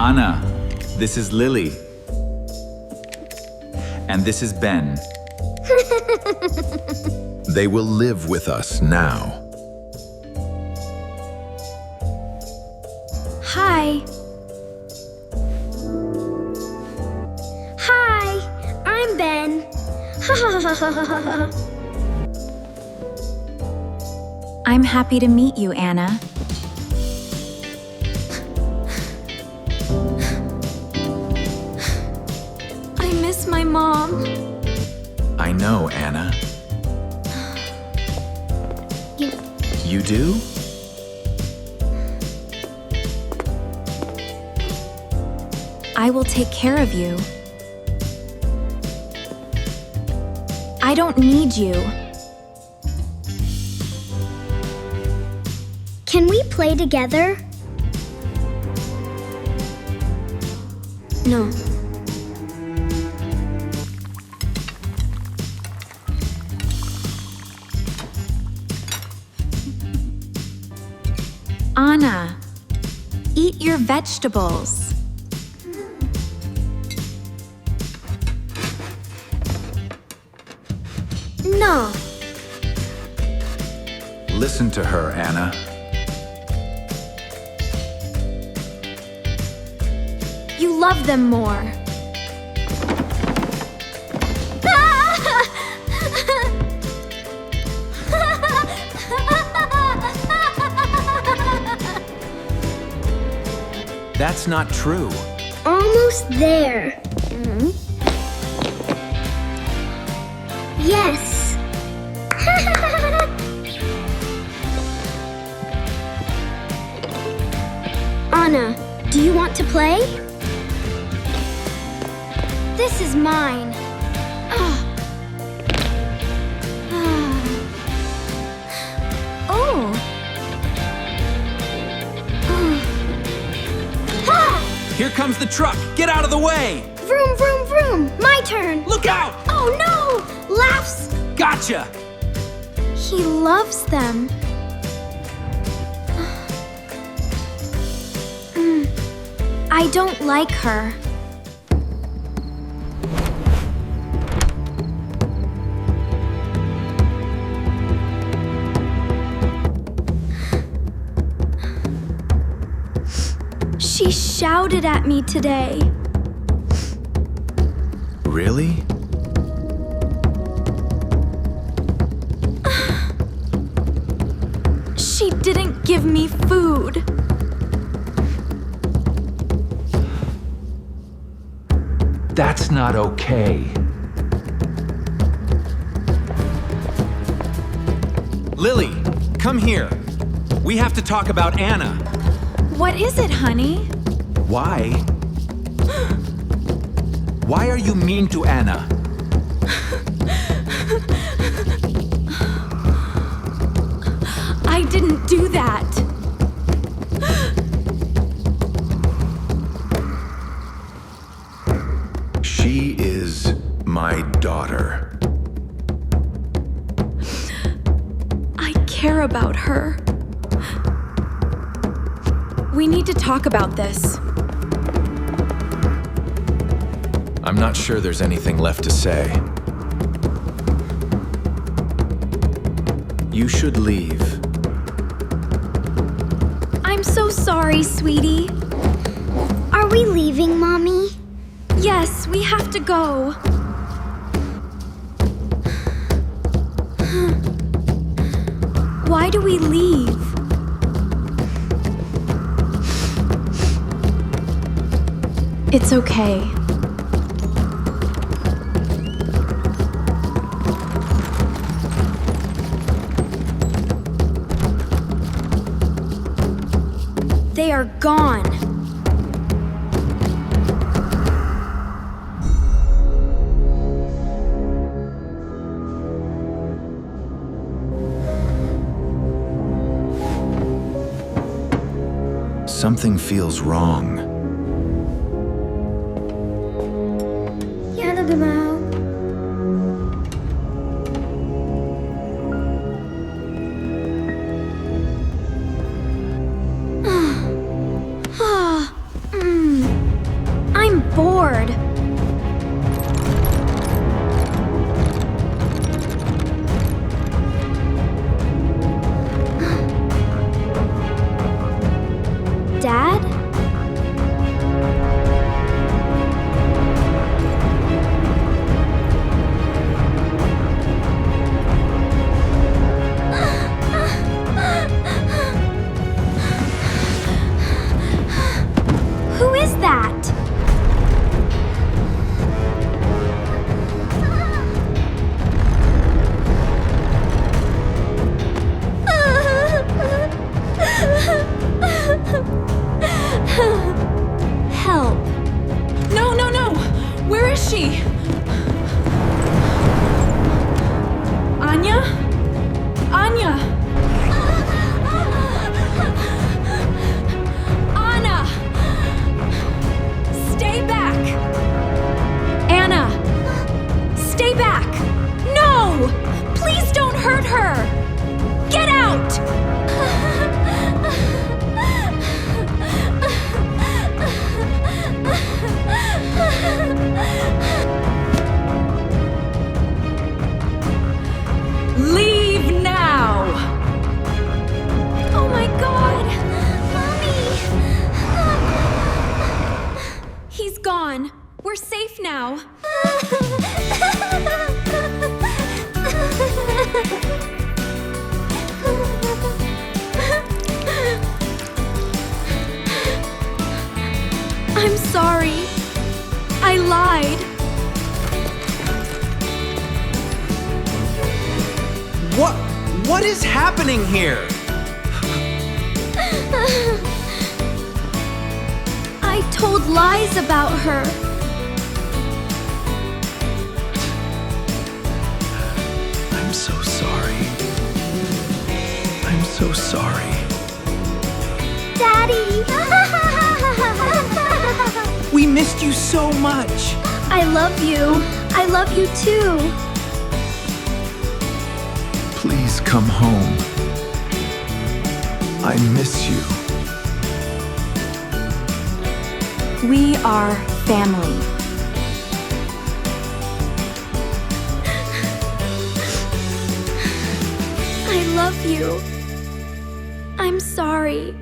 Anna, this is Lily. And this is Ben. They will live with us now. Hi. Hi, I'm Ben. I'm happy to meet you, Anna. I miss my mom. I know, Anna. You do? I will take care of you. I don't need you. Can we play together? No. Anna, eat your vegetables. No. Listen to her, Anna. You love them more. That's not true. Almost there. Yes. Anna, do you want to play? This is mine. Oh, Here comes the truck. Get out of the way. Vroom, vroom, vroom. My turn. Look out. Oh no! Laughs. Gotcha. He loves them. I don't like her. She shouted at me today. Really? She didn't give me food. That's not okay. Lily, come here. We have to talk about Anna. What is it, honey? Why? Why are you mean to Anna? I didn't do that. She is my daughter. I care about her. We need to talk about this. I'm not sure there's anything left to say. You should leave. I'm so sorry, sweetie. Are we leaving, Mommy? Yes, we have to go. Why do we leave? It's okay. They are gone. Something feels wrong. on. We're safe now. I'm sorry. I lied. What is happening here? I told lies about her. I'm so sorry. I'm so sorry. Daddy! We missed you so much. I love you. I love you too. Please come home. I miss you. We are family. I love you. I'm sorry.